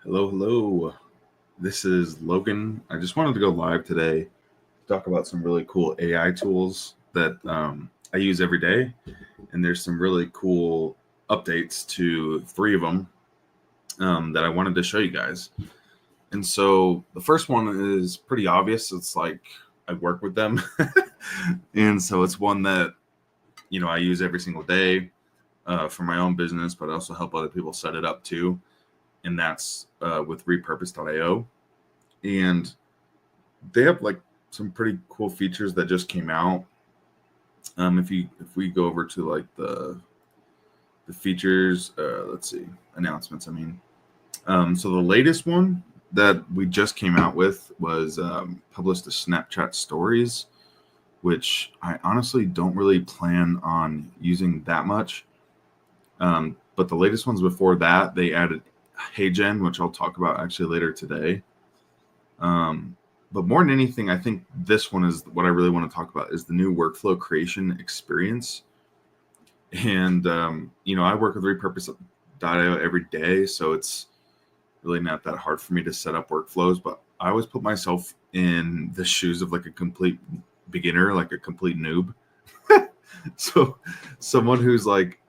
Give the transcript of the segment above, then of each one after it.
Hello, hello. This is Logan. I just wanted to go live today to talk about some really cool AI tools that I use every day. And there's some really cool updates to three of them that I wanted to show you guys. And so the first one is pretty obvious. It's like I work with them. And so it's one that, I use every single day for my own business, but I also help other people set it up too. And that's with Repurpose.io. And they have like some pretty cool features that just came out. If we go over to like the features, let's see, announcements. So the latest one that we just came out with was published to Snapchat Stories, which I honestly don't really plan on using that much. But the latest ones before that, they added Heygen, which I'll talk about actually later today. But more than anything, I think this one is what I really want to talk about is the new workflow creation experience. And, I work with Repurpose.io every day, so it's really not that hard for me to set up workflows, but I always put myself in the shoes of like a complete beginner, like a complete noob. So someone who's like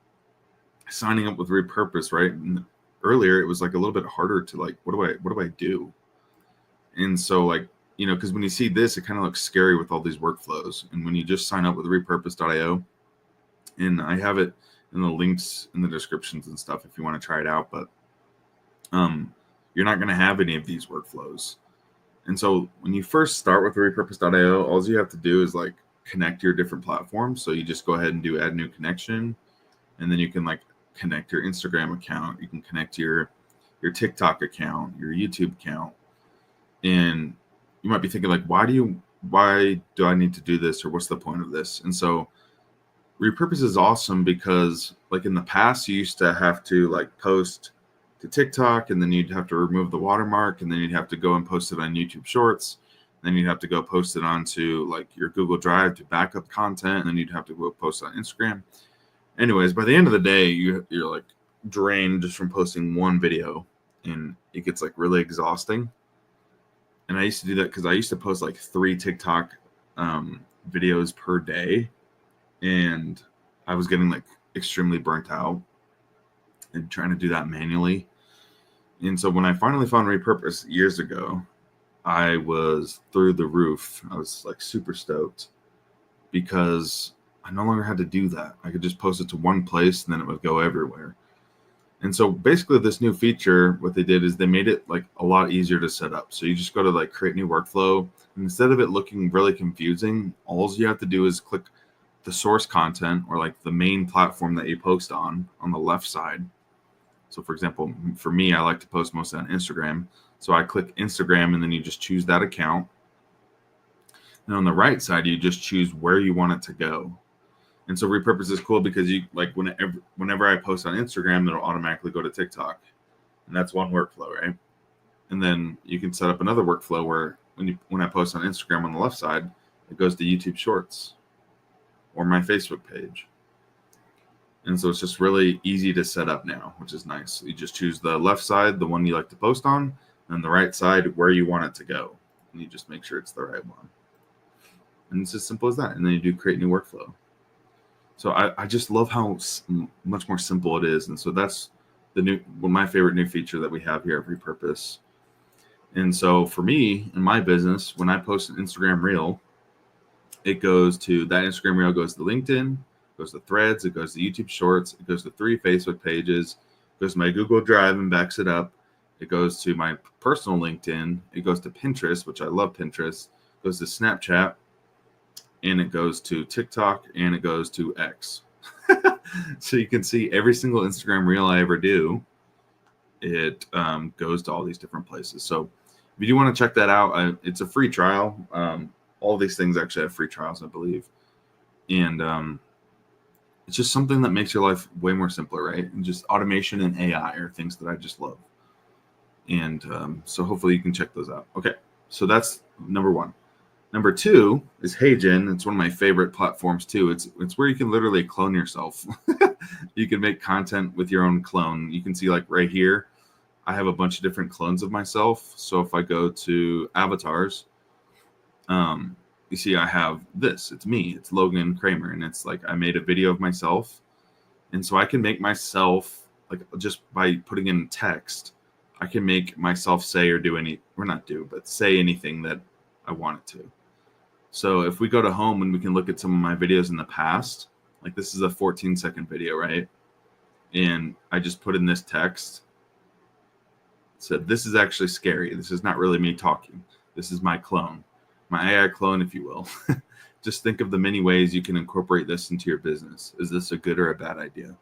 signing up with Repurpose, right? And earlier, it was like a little bit harder to like, what do I do? And so like, because when you see this, it kind of looks scary with all these workflows. And when you just sign up with Repurpose.io, and I have it in the links in the descriptions and stuff if you want to try it out, but you're not going to have any of these workflows. And so when you first start with Repurpose.io, all you have to do is like connect your different platforms. So you just go ahead and do add new connection, and then you can like connect your Instagram account. You can connect your TikTok account, your YouTube account. And you might be thinking like, why do I need to do this, or what's the point of this? And so Repurpose is awesome because like in the past, you used to have to like post to TikTok, and then you'd have to remove the watermark, and then you'd have to go and post it on YouTube Shorts. Then you'd have to go post it onto like your Google Drive to back up content, and then you'd have to go post it on Instagram. Anyways, by the end of the day, you're like drained just from posting one video, and it gets like really exhausting. And I used to do that because I used to post like 3 TikTok videos per day, and I was getting like extremely burnt out and trying to do that manually. And so when I finally found Repurpose years ago, I was through the roof. I was like super stoked because I no longer had to do that. I could just post it to one place, and then it would go everywhere. And so basically this new feature, what they did is they made it like a lot easier to set up. So you just go to like create new workflow. And instead of it looking really confusing, all you have to do is click the source content, or like the main platform that you post on the left side. So for example, for me, I like to post mostly on Instagram. So I click Instagram, and then you just choose that account. And on the right side, you just choose where you want it to go. And so Repurpose is cool because you like whenever I post on Instagram, it'll automatically go to TikTok. And that's one workflow, right? And then you can set up another workflow where when I post on Instagram on the left side, it goes to YouTube Shorts or my Facebook page. And so it's just really easy to set up now, which is nice. You just choose the left side, the one you like to post on, and the right side where you want it to go. And you just make sure it's the right one. And it's as simple as that. And then you do create new workflow. So I just love how much more simple it is. And so that's my favorite new feature that we have here at Repurpose. And so for me, in my business, when I post an Instagram reel, that Instagram reel goes to LinkedIn, goes to Threads, it goes to YouTube Shorts, it goes to 3 Facebook pages, it goes to my Google Drive and backs it up. It goes to my personal LinkedIn, it goes to Pinterest, which I love Pinterest, it goes to Snapchat, and it goes to TikTok, and it goes to X. So you can see every single Instagram reel I ever do, it goes to all these different places. So if you do want to check that out, it's a free trial. All these things actually have free trials, I believe. And it's just something that makes your life way more simpler, right? And just automation and AI are things that I just love. And so hopefully you can check those out. Okay, so that's number 1. Number 2 is Heygen. It's one of my favorite platforms too. It's where you can literally clone yourself. You can make content with your own clone. You can see like right here, I have a bunch of different clones of myself. So if I go to avatars, you see I have this. It's me. It's Logan Kramer, and it's like I made a video of myself, and so I can make myself, like, just by putting in text, I can make myself say or do any, or not do, but say anything that I want it to. So if we go to home and we can look at some of my videos in the past, like this is a 14-second video, right? And I just put in this text. Said, this is actually scary. This is not really me talking. This is my clone, my AI clone, if you will. Just think of the many ways you can incorporate this into your business. Is this a good or a bad idea?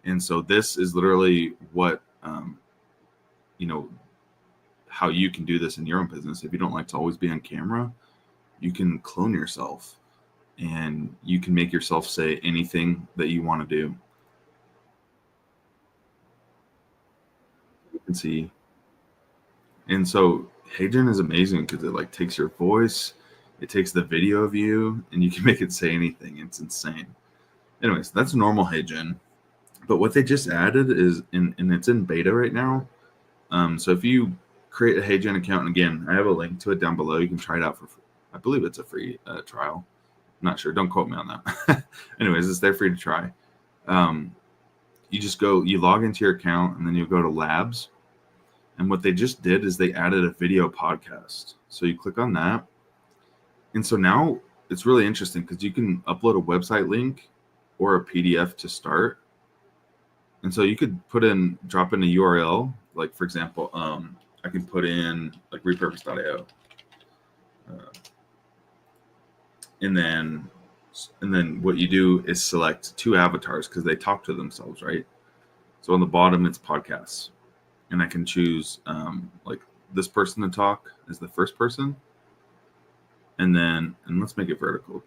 And so this is literally what, how you can do this in your own business. If you don't like to always be on camera, you can clone yourself and you can make yourself say anything that you want to do. You can see. And so Heygen is amazing because it like takes your voice, it takes the video of you, and you can make it say anything. It's insane. Anyways, that's normal Heygen. But what they just added is, and it's in beta right now. So if you create a Heygen account, and again, I have a link to it down below. You can try it out for free. I believe it's a free trial. I'm not sure. Don't quote me on that. Anyways, it's there for you to try. You just go, you log into your account, and then you go to labs. And what they just did is they added a video podcast. So you click on that. And so now it's really interesting because you can upload a website link or a PDF to start. And so you could drop in a URL. Like, for example, I can put in like repurpose.io. And then what you do is select 2 avatars because they talk to themselves, right? So on the bottom, it's podcasts. And I can choose like this person to talk as the first person. And let's make it vertical.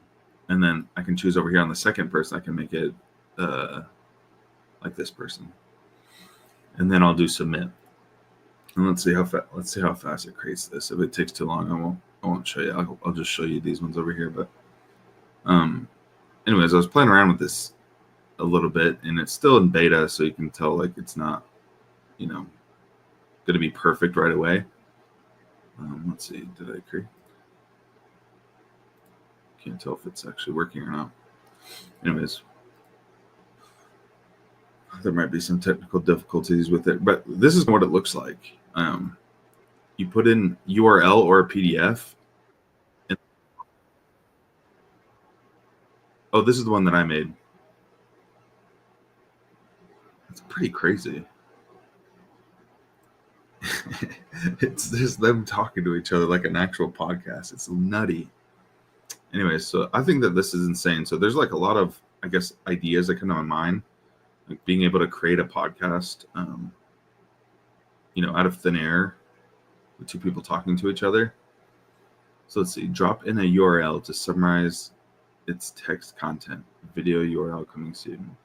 And then I can choose over here on the second person, I can make it like this person. And then I'll do submit. And let's see how fast it creates this. If it takes too long, I won't show you. I'll just show you these ones over here. But anyways, I was playing around with this a little bit, and it's still in beta, so you can tell like it's not, going to be perfect right away. Let's see, did I create? Can't tell if it's actually working or not. Anyways, there might be some technical difficulties with it, but this is what it looks like. You put in URL or a PDF. Oh, this is the one that I made. It's pretty crazy. It's just them talking to each other like an actual podcast. It's nutty. Anyways, so I think that this is insane. So there's like a lot of, I guess, ideas that come to my mind, like being able to create a podcast, out of thin air with 2 people talking to each other. So let's see, drop in a URL to summarize its text content, video URL coming soon.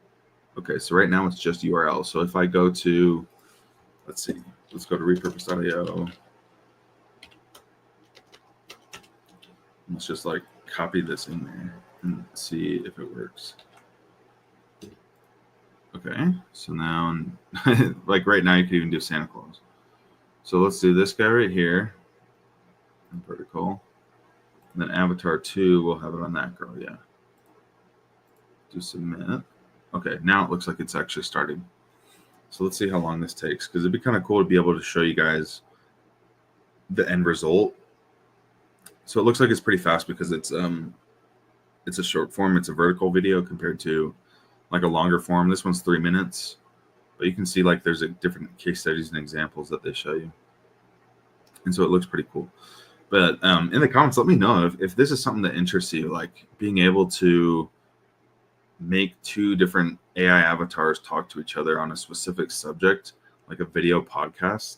Okay, so right now it's just URL. So if I go to, let's go to repurpose.io. Let's just like copy this in there and see if it works. Okay, so now, like right now, you could even do Santa Claus. So let's do this guy right here, vertical. And then avatar 2, we'll have it on that girl, yeah. Do submit. Okay, now it looks like it's actually starting. So let's see how long this takes, because it'd be kind of cool to be able to show you guys the end result. So it looks like it's pretty fast because it's a short form. It's a vertical video compared to like a longer form. This one's 3 minutes, but you can see like there's a different case studies and examples that they show you. And so it looks pretty cool. But in the comments, let me know if this is something that interests you, like being able to make 2 different AI avatars talk to each other on a specific subject, like a video podcast.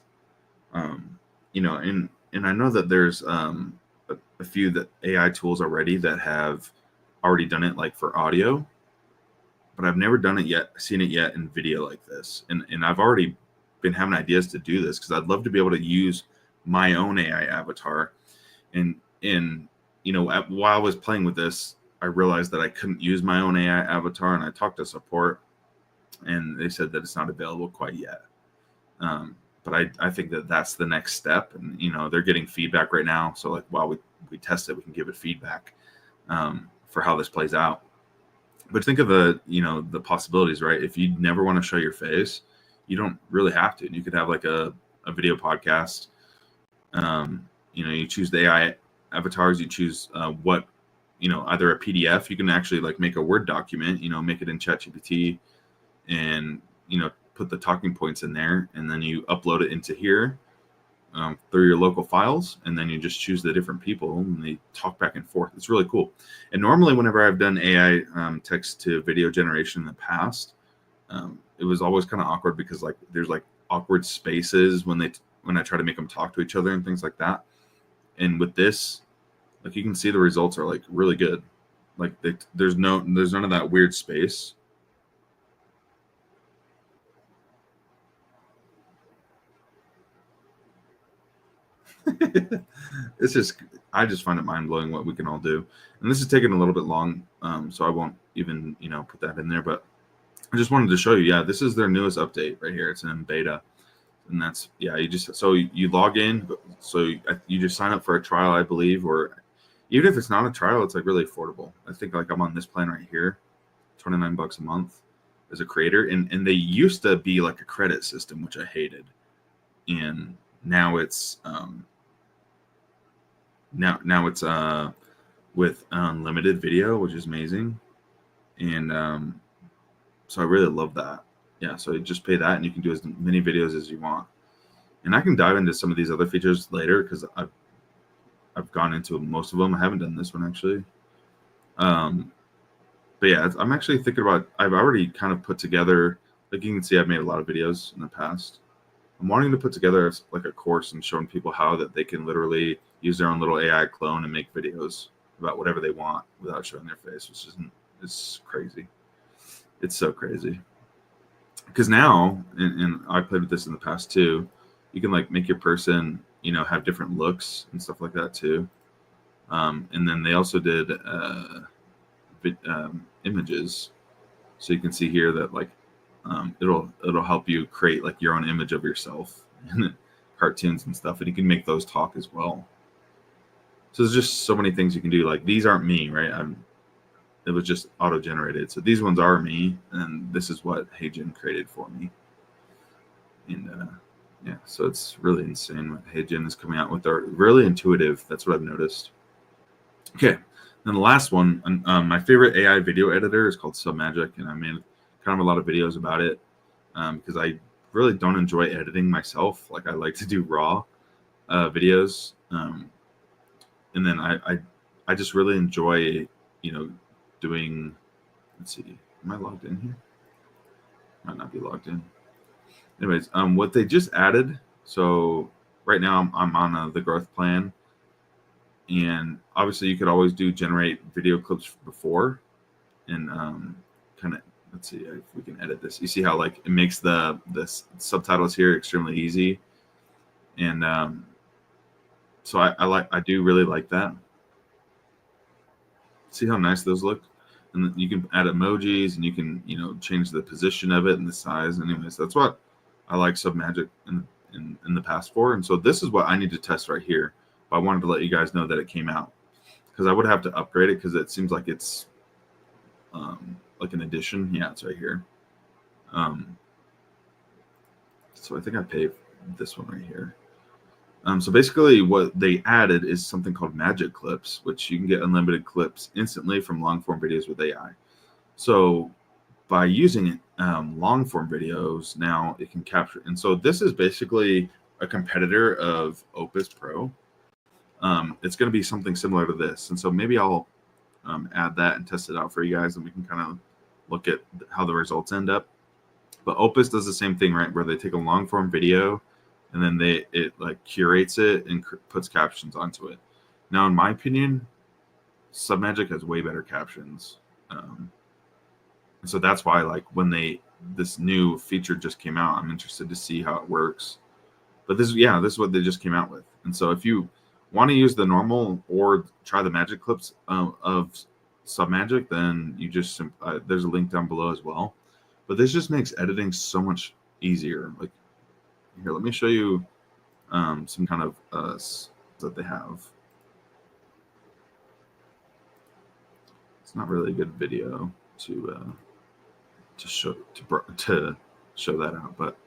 And I know that there's a few that AI tools already that have already done it, like for audio, but I've never done it yet, seen it yet in video like this. And I've already been having ideas to do this because I'd love to be able to use my own AI avatar. And while I was playing with this, I realized that I couldn't use my own AI avatar, and I talked to support, and they said that it's not available quite yet. but I think that that's the next step, and they're getting feedback right now. So like while we test it, we can give it feedback for how this plays out. But think of the possibilities, right? If you never want to show your face, you don't really have to. You could have like a video podcast. You choose the AI avatars. You choose what either a PDF. You can actually like make a Word document. Make it in ChatGPT, and put the talking points in there, and then you upload it into here through your local files, and then you just choose the different people and they talk back and forth. It's really cool. And normally whenever I've done AI text to video generation in the past, it was always kind of awkward because like there's like awkward spaces when I try to make them talk to each other and things like that. And with this, like you can see the results are like really good. Like there's none of that weird space. I just find it mind-blowing what we can all do. And this is taking a little bit long, so I won't even put that in there, but I just wanted to show you, yeah, this is their newest update right here. It's in beta, and that's, yeah, you log in, so you just sign up for a trial, I believe, or even if it's not a trial, it's like really affordable. I think like I'm on this plan right here, $29 a month as a creator, and they used to be like a credit system, which I hated, and now it's now it's with unlimited video, which is amazing. And so I really love that. Yeah, so you just pay that and you can do as many videos as you want. And I can dive into some of these other features later because I've gone into most of them. I haven't done this one actually. But yeah, I'm actually thinking about, I've already kind of put together, like you can see I've made a lot of videos in the past. I'm wanting to put together like a course and showing people how that they can literally use their own little AI clone and make videos about whatever they want without showing their face, which it's crazy. It's so crazy. Because now, and I played with this in the past too, you can like make your person, have different looks and stuff like that too. And then they also did images. So you can see here that like it'll help you create like your own image of yourself and cartoons and stuff, and you can make those talk as well. So there's just so many things you can do. Like these aren't me, right? It was just auto-generated. So these ones are me, and this is what Heygen created for me. And yeah, so it's really insane what Heygen is coming out with. They're really intuitive. That's what I've noticed. Okay, then the last one, my favorite AI video editor is called Submagic, and I made kind of a lot of videos about it because I really don't enjoy editing myself. Like I like to do raw videos, and then I just really enjoy doing. Let's see, am I logged in here? Might not be logged in. Anyways, what they just added. So right now I'm on the growth plan, and obviously you could always generate video clips before, and kind of. Let's see if we can edit this. You see how like it makes the subtitles here extremely easy, and so I do really like that. See how nice those look, and then you can add emojis, and you can change the position of it and the size. Anyways, that's what I like Submagic in the past for, and so this is what I need to test right here. But I wanted to let you guys know that it came out because I would have to upgrade it because it seems like it's like an edition. Yeah, it's right here. So I think I pay this one right here. So basically what they added is something called Magic Clips, which you can get unlimited clips instantly from long form videos with AI. So by using long form videos, now it can capture. And so this is basically a competitor of Opus Pro. It's going to be something similar to this. And so maybe I'll add that and test it out for you guys, and we can kind of look at how the results end up. But Opus does the same thing, right? Where they take a long form video and then it like curates it and puts captions onto it. Now, in my opinion, Submagic has way better captions. And so that's why like when this new feature just came out, I'm interested to see how it works. But this is what they just came out with. And so if you want to use the normal or try the Magic Clips of Submagic, then you just there's a link down below as well. But this just makes editing so much easier. Like Here, let me show you some kind of that they have. It's not really a good video to show that out, but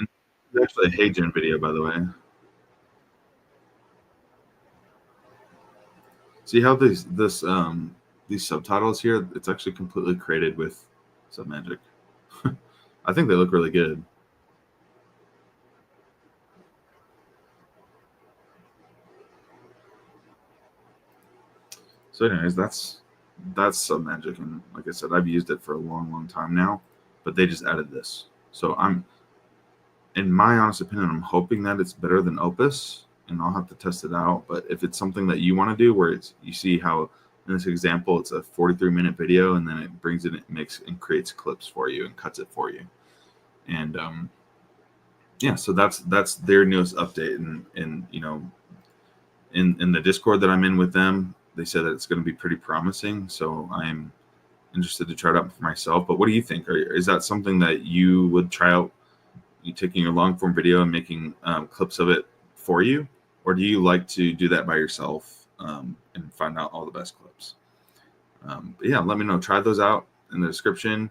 it's actually a Heygen video, by the way. See how these subtitles here? It's actually completely created with Submagic. I think they look really good. So, anyways, that's Submagic, and like I said, I've used it for a long time now, but they just added this. So in my honest opinion, I'm hoping that it's better than Opus, and I'll have to test it out. But if it's something that you want to do, where you see how in this example it's a 43-minute video, and then it brings it makes and creates clips for you and cuts it for you, and yeah, so that's their newest update, and you know, in the Discord that I'm in with them, they said that it's going to be pretty promising. So I'm interested to try it out for myself. But what do you think? Is that something that you would try out? You taking your long form video and making clips of it for you, or do you like to do that by yourself and find out all the best clips? But yeah, let me know. Try those out in the description.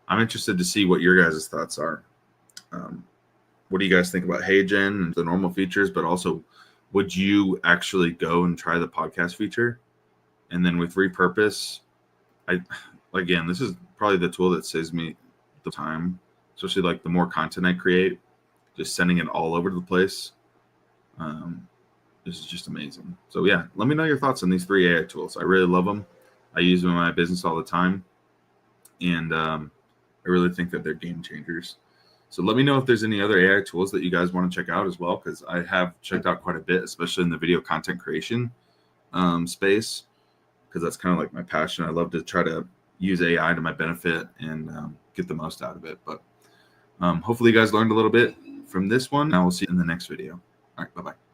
I'm interested to see what your guys' thoughts are. What do you guys think about Heygen and the normal features? But also, would you actually go and try the podcast feature? And then with Repurpose, again, this is probably the tool that saves me the time, especially like the more content I create, just sending it all over the place. This is just amazing. So yeah, let me know your thoughts on these 3 AI tools. I really love them. I use them in my business all the time, and I really think that they're game changers. So let me know if there's any other AI tools that you guys want to check out as well, because I have checked out quite a bit, especially in the video content creation space, because that's kind of like my passion. I love to try to use AI to my benefit and get the most out of it. But hopefully you guys learned a little bit from this one. I will see you in the next video. All right, bye-bye.